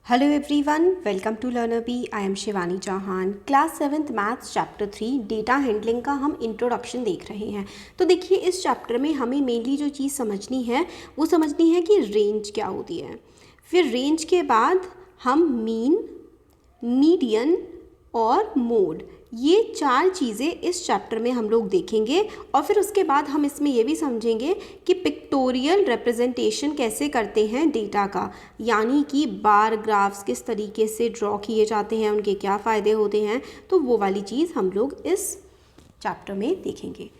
Hello everyone, welcome to Learner Bee. I am Shivani Chauhan. Class 7th maths chapter 3 data handling का हम introduction देख रहे हैं. तो देखिए इस चैप्टर में हमें मेनली जो चीज़ समझनी है वो समझनी है कि रेंज क्या होती है. फिर रेंज के बाद हम मीन, मीडियन और मोड, ये चार चीज़ें इस चैप्टर में हम लोग देखेंगे. और फिर उसके बाद हम इसमें ये भी समझेंगे कि पिक्टोरियल रिप्रेजेंटेशन कैसे करते हैं डेटा का, यानी कि बार ग्राफ्स किस तरीके से ड्रॉ किए जाते हैं, उनके क्या फ़ायदे होते हैं. तो वो वाली चीज़ हम लोग इस चैप्टर में देखेंगे.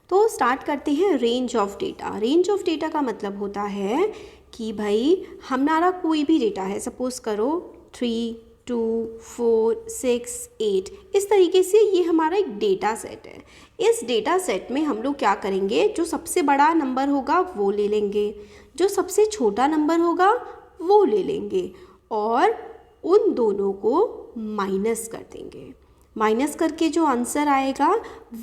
तो स्टार्ट करते हैं range of data. Range of data का मतलब होता है कि भाई हमारा कोई भी डेटा है, सपोज़ करो 3, 2, 4, 6, 8, इस तरीके से ये हमारा एक डेटा सेट है. इस डेटा सेट में हम लोग क्या करेंगे, जो सबसे बड़ा नंबर होगा वो ले लेंगे, जो सबसे छोटा नंबर होगा वो ले लेंगे और उन दोनों को माइनस कर देंगे. माइनस करके जो आंसर आएगा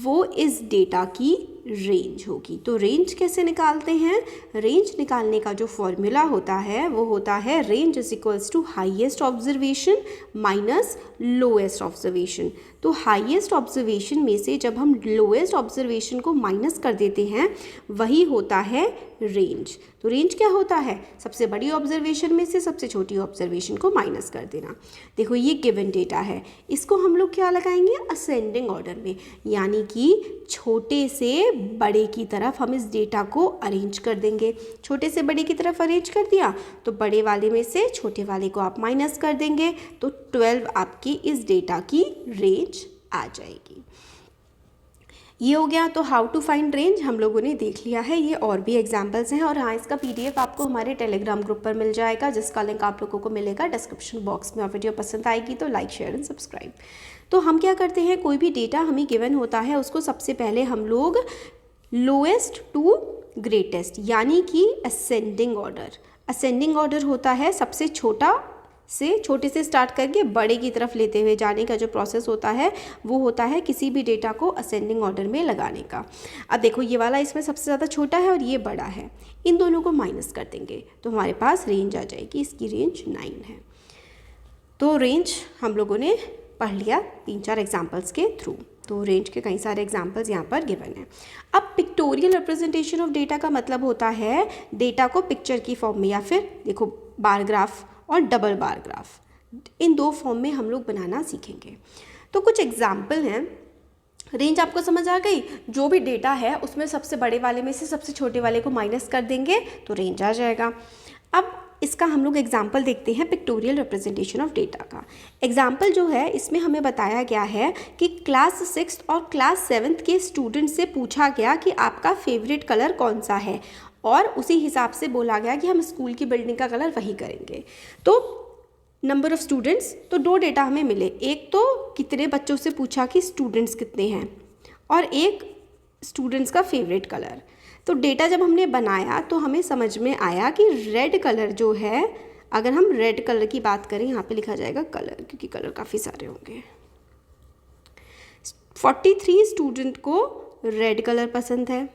वो इस डेटा की रेंज होगी. तो रेंज कैसे निकालते हैं? रेंज निकालने का जो फॉर्मूला होता है वो होता है range is equals to highest observation minus lowest observation. तो हाईएस्ट ऑब्जर्वेशन में से जब हम लोएस्ट ऑब्जर्वेशन को माइनस कर देते हैं वही होता है रेंज. तो रेंज क्या होता है? सबसे बड़ी ऑब्जर्वेशन में से सबसे छोटी ऑब्जर्वेशन को माइनस कर देना. देखो ये गिवन डेटा है, इसको हम लोग क्या लगाएंगे? असेंडिंग ऑर्डर में, यानी कि छोटे से बड़े की तरफ हम इस डेटा को अरेंज कर देंगे. छोटे से बड़े की तरफ अरेंज कर दिया तो बड़े वाले में से छोटे वाले को आप माइनस कर देंगे तो 12 आपकी इस डेटा की रेंज आ जाएगी. ये हो गया. तो हाउ टू फाइंड रेंज हम लोगों ने देख लिया है. ये और भी एग्जांपल्स हैं और हाँ, इसका पीडीएफ आपको हमारे टेलीग्राम ग्रुप पर मिल जाएगा, जिसका लिंक आप लोगों को मिलेगा डिस्क्रिप्शन बॉक्स में. और वीडियो पसंद आएगी तो लाइक, शेयर एंड सब्सक्राइब. तो हम क्या करते हैं, कोई भी डेटा हमें गिवन होता है उसको सबसे पहले हम लोग लोएस्ट टू ग्रेटेस्ट, यानी कि असेंडिंग ऑर्डर. असेंडिंग ऑर्डर होता है सबसे छोटे से स्टार्ट करके बड़े की तरफ लेते हुए जाने का जो प्रोसेस होता है वो होता है किसी भी डेटा को असेंडिंग ऑर्डर में लगाने का. अब देखो ये वाला इसमें सबसे ज़्यादा छोटा है और ये बड़ा है, इन दोनों को माइनस कर देंगे तो हमारे पास रेंज आ जाएगी. इसकी रेंज 9 है. तो रेंज हम लोगों ने पढ़ लिया 3-4 एग्जाम्पल्स के थ्रू. तो रेंज के कई सारे एग्जाम्पल्स यहाँ पर गिवन है. अब पिक्टोरियल रिप्रेजेंटेशन ऑफ डेटा का मतलब होता है डेटा को पिक्चर की फॉर्म में या फिर देखो बार ग्राफ और डबल बार ग्राफ, इन दो फॉर्म में हम लोग बनाना सीखेंगे. तो कुछ एग्जाम्पल हैं. रेंज आपको समझ आ गई? जो भी डेटा है उसमें सबसे बड़े वाले में से सबसे छोटे वाले को माइनस कर देंगे तो रेंज आ जाएगा. अब इसका हम लोग एग्जाम्पल देखते हैं पिक्टोरियल रिप्रेजेंटेशन ऑफ डेटा का. एग्जाम्पल जो है इसमें हमें बताया गया है कि क्लास 6 और क्लास 7 के स्टूडेंट से पूछा गया कि आपका फेवरेट कलर कौन सा है और उसी हिसाब से बोला गया कि हम स्कूल की बिल्डिंग का कलर वही करेंगे. तो नंबर ऑफ़ स्टूडेंट्स, तो 2 डेटा हमें मिले. एक तो कितने बच्चों से पूछा कि स्टूडेंट्स कितने हैं और एक स्टूडेंट्स का फेवरेट कलर. तो डेटा जब हमने बनाया तो हमें समझ में आया कि रेड कलर जो है, अगर हम रेड कलर की बात करें, यहाँ पे लिखा जाएगा कलर क्योंकि कलर काफ़ी सारे होंगे. 43 स्टूडेंट को रेड कलर पसंद है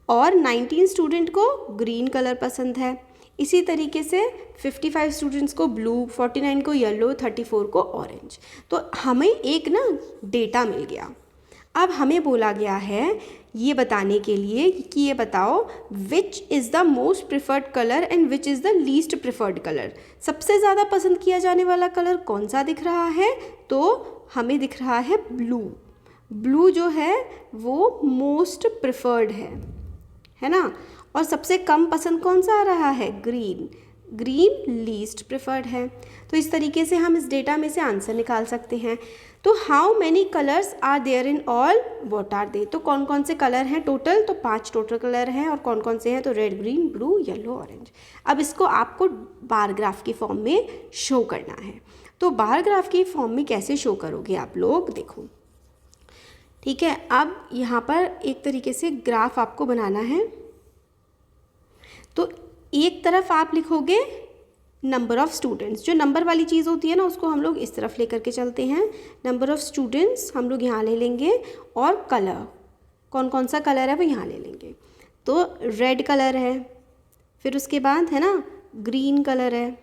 और 19 स्टूडेंट को ग्रीन कलर पसंद है. इसी तरीके से 55 स्टूडेंट्स को ब्लू, 49 को येलो, 34 को ऑरेंज. तो हमें एक ना डेटा मिल गया. अब हमें बोला गया है ये बताने के लिए कि ये बताओ which is the most preferred colour and which is the least preferred colour. सबसे ज़्यादा पसंद किया जाने वाला कलर कौन सा दिख रहा है? तो हमें दिख रहा है ब्लू. ब्लू जो है वो मोस्ट प्रिफर्ड है ना. और सबसे कम पसंद कौन सा आ रहा है? ग्रीन. ग्रीन लीस्ट प्रिफर्ड है. तो इस तरीके से हम इस डेटा में से आंसर निकाल सकते हैं. तो how many colours are there in all, what are they. तो कौन कौन से कलर हैं टोटल? तो 5 टोटल कलर हैं. और कौन कौन से हैं? तो red, green, blue, yellow, orange. अब इसको आपको बार ग्राफ की फॉर्म में शो करना है. तो बार ग्राफ की फॉर्म में कैसे शो करोगे आप लोग, देखो. ठीक है, अब यहाँ पर एक तरीके से ग्राफ आपको बनाना है. तो एक तरफ आप लिखोगे नंबर ऑफ़ स्टूडेंट्स, जो नंबर वाली चीज़ होती है ना उसको हम लोग इस तरफ लेकर के चलते हैं. नंबर ऑफ़ स्टूडेंट्स हम लोग यहाँ ले लेंगे और कलर, कौन कौन सा कलर है वो यहाँ ले लेंगे. तो रेड कलर है, फिर उसके बाद है ना ग्रीन कलर है,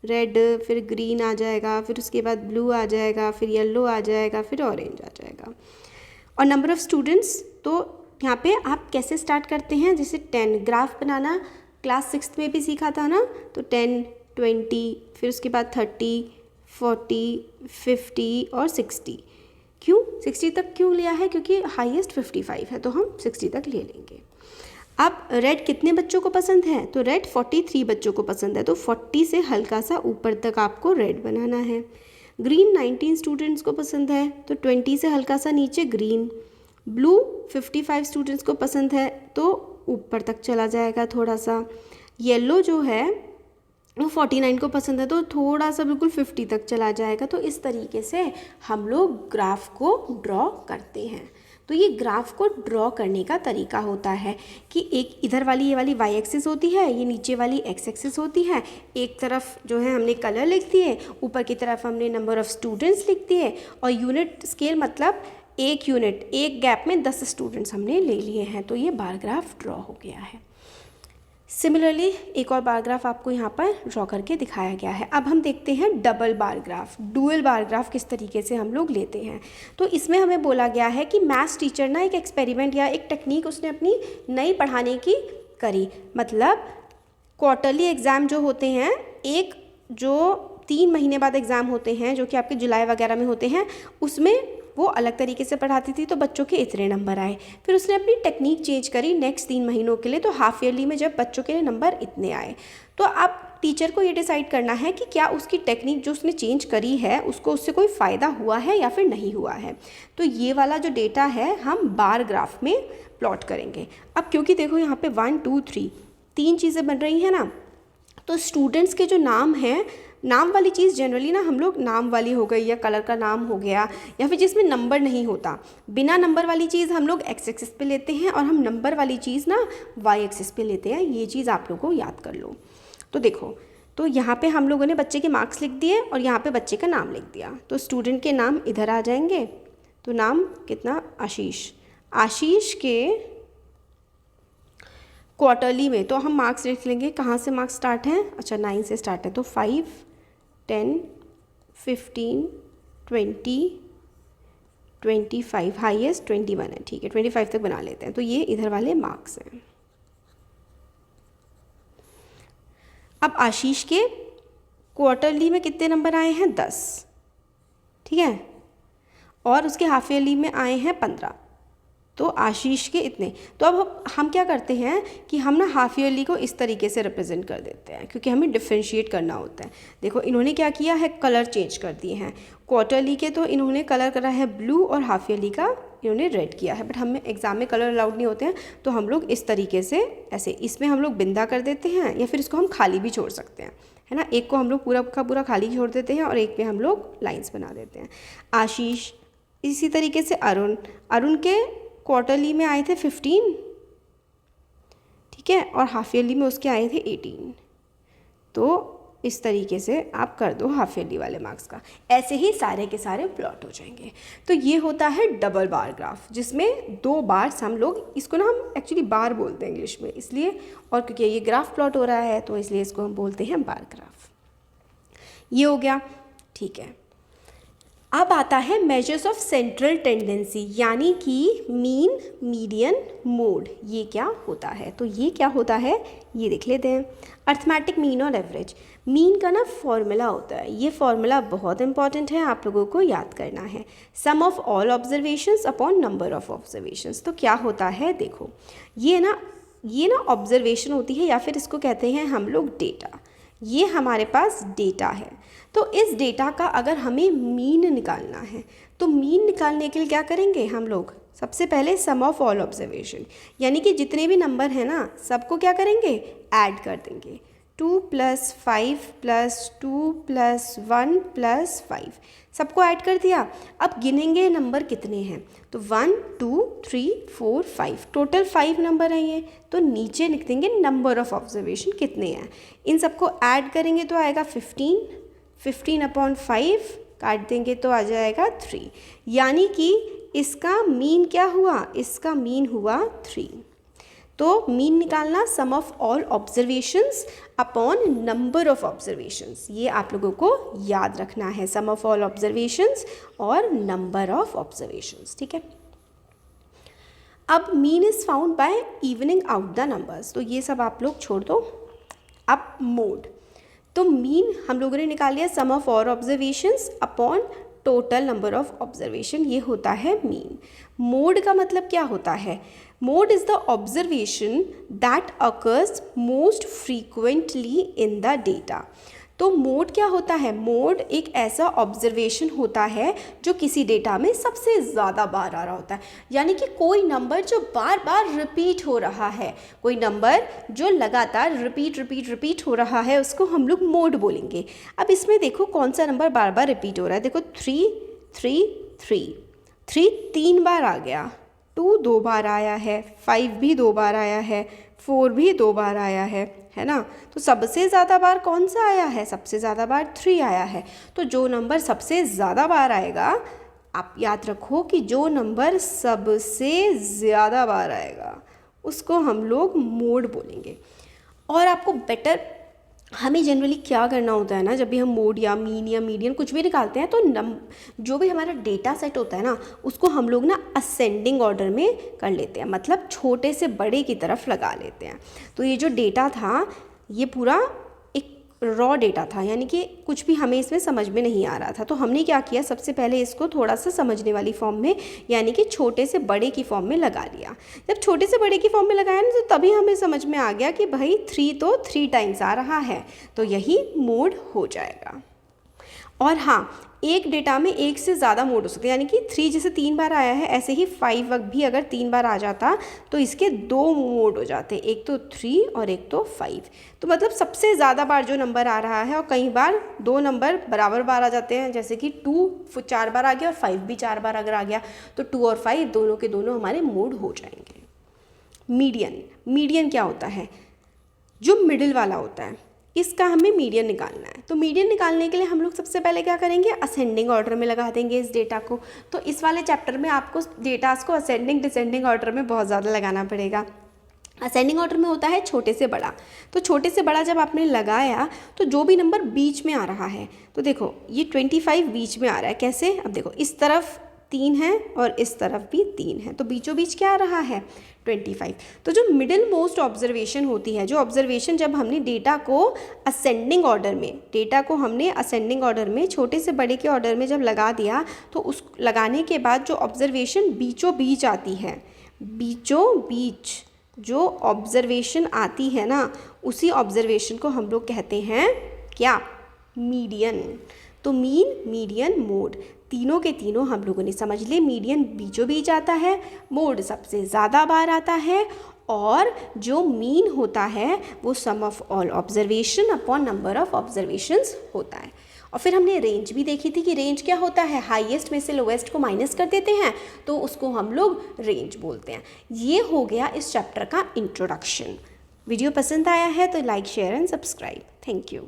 रेड, फिर ग्रीन आ जाएगा, फिर उसके बाद ब्लू आ जाएगा, फिर येलो आ जाएगा, फिर ऑरेंज आ जाएगा। और नंबर ऑफ़ स्टूडेंट्स, तो यहाँ पे आप कैसे स्टार्ट करते हैं, जैसे 10 ग्राफ बनाना क्लास 6 में भी सीखा था ना, तो 10, 20, फिर उसके बाद 30, 40, 50 और 60। क्यों 60 तक क्यों लिया है, क्योंकि हाईएस्ट 55 है, तो हम 60 तक ले लेंगे। अब रेड कितने बच्चों को पसंद है, तो रेड 43 बच्चों को पसंद है, तो 40 से हल्का सा ऊपर तक आपको रेड बनाना है। ग्रीन 19 स्टूडेंट्स को पसंद है, तो 20 से हल्का सा नीचे ग्रीन। ब्लू 55 स्टूडेंट्स को पसंद है, तो ऊपर तक चला जाएगा थोड़ा सा। येलो जो है वो 49 को पसंद है, तो थोड़ा सा बिल्कुल 50 तक चला जाएगा। तो इस तरीके से हम लोग ग्राफ को ड्रॉ करते हैं। तो ये ग्राफ को ड्रॉ करने का तरीका होता है कि एक इधर वाली ये वाली वाई एक्सिस होती है, ये नीचे वाली एक्स एक्सिस होती है। एक तरफ जो है हमने कलर लिख दिए, ऊपर की तरफ हमने नंबर ऑफ़ स्टूडेंट्स लिख दिए, और यूनिट स्केल मतलब एक यूनिट, एक गैप में 10 स्टूडेंट्स हमने ले लिए हैं। तो ये बार ग्राफ ड्रॉ हो गया है। सिमिलरली एक और बार ग्राफ आपको यहाँ पर ड्रॉ करके दिखाया गया है। अब हम देखते हैं double bar graph, dual bar graph किस तरीके से हम लोग लेते हैं। तो इसमें हमें बोला गया है कि मैथ्स टीचर ना एक एक्सपेरिमेंट या एक टेक्निक उसने अपनी नई पढ़ाने की करी। मतलब क्वार्टरली एग्ज़ाम जो होते हैं, एक जो 3 महीने बाद एग्ज़ाम होते हैं जो कि आपके जुलाई वगैरह में होते हैं, उसमें वो अलग तरीके से पढ़ाती थी, तो बच्चों के इतने नंबर आए। फिर उसने अपनी टेक्निक चेंज करी नेक्स्ट 3 महीनों के लिए, तो हाफ ईयरली में जब बच्चों के नंबर इतने आए, तो अब टीचर को ये डिसाइड करना है कि क्या उसकी टेक्निक जो उसने चेंज करी है उसको उससे कोई फ़ायदा हुआ है या फिर नहीं हुआ है। तो ये वाला जो डेटा है हम बार ग्राफ में प्लॉट करेंगे। अब क्योंकि देखो यहाँ पे 1, 2, 3 चीज़ें बन रही हैं ना, तो स्टूडेंट्स के जो नाम हैं, नाम वाली चीज़ जनरली ना हम लोग नाम वाली हो गई या कलर का नाम हो गया, या फिर जिसमें नंबर नहीं होता, बिना नंबर वाली चीज़ हम लोग एक्स एक्सिस पे लेते हैं, और हम नंबर वाली चीज़ ना वाई एक्सिस पे लेते हैं। ये चीज़ आप लोगों को याद कर लो। तो देखो, तो यहाँ पे हम लोगों ने बच्चे के मार्क्स लिख दिए और यहाँ पे बच्चे का नाम लिख दिया। तो स्टूडेंट के नाम इधर आ जाएंगे। तो नाम कितना, आशीष। आशीष के क्वार्टरली में तो हम मार्क्स लिख लेंगे। कहाँ से मार्क्स स्टार्ट हैं, अच्छा 9 से स्टार्ट है, तो 5, 10, 15, 20, 25, हाईएस्ट 21 है, ठीक है 25 तक बना लेते हैं। तो ये इधर वाले मार्क्स हैं। अब आशीष के क्वार्टरली में कितने नंबर आए हैं, 10, ठीक है, और उसके हाफ ईयरली में आए हैं 15, तो आशीष के इतने। तो अब हम क्या करते हैं कि हम ना हाफ ईयरली को इस तरीके से रिप्रेजेंट कर देते हैं, क्योंकि हमें डिफ्रेंशिएट करना होता है। देखो इन्होंने क्या किया है, कलर चेंज कर दिए हैं। क्वार्टरली के तो इन्होंने कलर करा है ब्लू, और हाफ ईयरली का इन्होंने रेड किया है। बट हमें एग्जाम में कलर अलाउड नहीं होते हैं, तो हम लोग इस तरीके से ऐसे, इसमें हम लोग बिंदा कर देते हैं, या फिर इसको हम खाली भी छोड़ सकते हैं, है ना। एक को हम लोग पूरा का पूरा खाली छोड़ देते हैं, और एक पे हम लोग लाइन्स बना देते हैं। आशीष, इसी तरीके से अरुण, अरुण के क्वार्टरली में आए थे 15, ठीक है, और हाफ ईयरली में उसके आए थे 18। तो इस तरीके से आप कर दो हाफ ईयरली वाले मार्क्स का। ऐसे ही सारे के सारे प्लॉट हो जाएंगे। तो ये होता है डबल बार ग्राफ, जिसमें 2 बार्स हम लोग, इसको ना हम एक्चुअली बार बोलते हैं इंग्लिश में, इसलिए, और क्योंकि ये ग्राफ प्लॉट हो रहा है तो इसलिए इसको हम बोलते हैं बार ग्राफ। ये हो गया, ठीक है। अब आता है मेजर्स ऑफ सेंट्रल टेंडेंसी, यानी कि मीन, मीडियन, मोड। ये क्या होता है, तो ये क्या होता है ये देख लेते हैं। अर्थमेटिक मीन और एवरेज। मीन का ना फॉर्मूला होता है, ये फॉर्मूला बहुत इंपॉर्टेंट है, आप लोगों को याद करना है। Sum of all observations upon number of observations. तो क्या होता है, देखो ये ना ऑब्जर्वेशन होती है, या फिर इसको कहते हैं हम लोग डेटा। ये हमारे पास डेटा है। तो इस डेटा का अगर हमें मीन निकालना है, तो मीन निकालने के लिए क्या करेंगे हम लोग, सबसे पहले सम ऑफ ऑल ऑब्जर्वेशन, यानी कि जितने भी नंबर हैं ना सबको क्या करेंगे, ऐड कर देंगे। 2 + 5 + 2 + 1 + 5 सबको ऐड कर दिया। अब गिनेंगे नंबर कितने हैं, तो 1, 2, 3, 4, 5, टोटल 5 नंबर हैं ये। तो नीचे लिख देंगे नंबर ऑफ़ ऑब्जर्वेशन कितने हैं, इन सबको ऐड करेंगे तो आएगा 15, 15/5 काट देंगे तो आ जाएगा 3, यानी कि इसका मीन क्या हुआ, इसका मीन हुआ 3। तो मीन निकालना sum of all observations upon number of observations, ये आप लोगों को याद रखना है, सम ऑफ ऑल ऑब्जर्वेशंस और नंबर ऑफ ऑब्जर्वेशंस, ठीक है। अब mean is found by evening out the numbers, तो ये सब आप लोग छोड़ दो। अब मोड, तो मीन हम लोगों ने निकाल लिया sum of all observations upon total number of observation, ये होता है मीन। मोड का मतलब क्या होता है? Mode is the observation that occurs most frequently in the data. तो मोड क्या होता है? मोड एक ऐसा ऑब्जर्वेशन होता है जो किसी डेटा में सबसे ज़्यादा बार आ रहा होता है, यानी कि कोई नंबर जो बार बार रिपीट हो रहा है, कोई नंबर जो लगातार रिपीट हो रहा है, उसको हम लोग मोड बोलेंगे। अब इसमें देखो कौन सा नंबर बार बार रिपीट हो रहा है। देखो 3 3 3 3 3 बार आ गया, 2 2 बार आया है, 5 भी 2 बार आया है, 4 भी 2 बार आया है ना। तो सबसे ज़्यादा बार कौन सा आया है? सबसे ज़्यादा बार 3 आया है। तो जो नंबर सबसे ज़्यादा बार आएगा, आप याद रखो कि जो नंबर सबसे ज़्यादा बार आएगा उसको हम लोग मोड बोलेंगे। और आपको बेटर, हमें जनरली क्या करना होता है ना, जब भी हम मोड या मीन या मीडियन कुछ भी निकालते हैं, तो जो भी हमारा डेटा सेट होता है ना, उसको हम लोग ना असेंडिंग ऑर्डर में कर लेते हैं, मतलब छोटे से बड़े की तरफ लगा लेते हैं। तो ये जो डेटा था, ये पूरा एक रॉ डेटा था, यानी कि कुछ भी हमें इसमें समझ में नहीं आ रहा था। तो हमने क्या किया, सबसे पहले इसको थोड़ा सा समझने वाली फॉर्म में, यानी कि छोटे से बड़े की फॉर्म में लगा लिया। जब छोटे से बड़े की फॉर्म में लगाया ना, तो तभी हमें समझ में आ गया कि भाई 3 तो 3 टाइम्स आ रहा है, तो यही मोड हो जाएगा। और हाँ, एक डेटा में एक से ज़्यादा मोड हो सकते हैं, यानी कि 3 जैसे 3 बार आया है, ऐसे ही 5 भी अगर 3 बार आ जाता तो इसके 2 मोड हो जाते, एक तो 3 और एक तो 5। तो मतलब सबसे ज़्यादा बार जो नंबर आ रहा है, और कई बार 2 नंबर बराबर बार आ जाते हैं, जैसे कि 2 4 बार आ गया और 5 भी 4 बार अगर आ गया, तो 2 और 5 दोनों के दोनों हमारे मोड हो जाएंगे। मीडियन क्या होता है? जो मिडिल वाला होता है, इसका हमें मीडियन निकालना है। तो मीडियन निकालने के लिए हम लोग सबसे पहले क्या करेंगे, असेंडिंग ऑर्डर में लगा देंगे इस डेटा को। तो इस वाले चैप्टर में आपको डेटास को असेंडिंग डिसेंडिंग ऑर्डर में बहुत ज़्यादा लगाना पड़ेगा। असेंडिंग ऑर्डर में होता है छोटे से बड़ा, तो छोटे से बड़ा जब आपने लगाया, तो जो भी नंबर बीच में आ रहा है, तो देखो ये 25 बीच में आ रहा है, कैसे? अब देखो इस तरफ 3 है और इस तरफ भी 3 है, तो बीचों बीच क्या आ रहा है? 25। तो जो मिडिल मोस्ट ऑब्जर्वेशन होती है, जो ऑब्जर्वेशन जब हमने डेटा को असेंडिंग ऑर्डर में छोटे से बड़े के ऑर्डर में जब लगा दिया, तो उस लगाने के बाद जो ऑब्जर्वेशन बीचों बीच आती है, बीचों बीच जो ऑब्जर्वेशन आती है ना, उसी ऑब्जर्वेशन को हम लोग कहते हैं क्या? मीडियन। तो मीन, मीडियन, मोड, तीनों के तीनों हम लोगों ने समझ लिए। मीडियन बीचों बीच आता है, मोड सबसे ज़्यादा बार आता है, और जो मीन होता है वो sum of all observation upon number of observations होता है। और फिर हमने रेंज भी देखी थी कि रेंज क्या होता है, हाईएस्ट में से लोएस्ट को माइनस कर देते हैं, तो उसको हम लोग रेंज बोलते हैं। ये हो गया इस चैप्टर का इंट्रोडक्शन। वीडियो पसंद आया है तो like, share and subscribe. Thank you.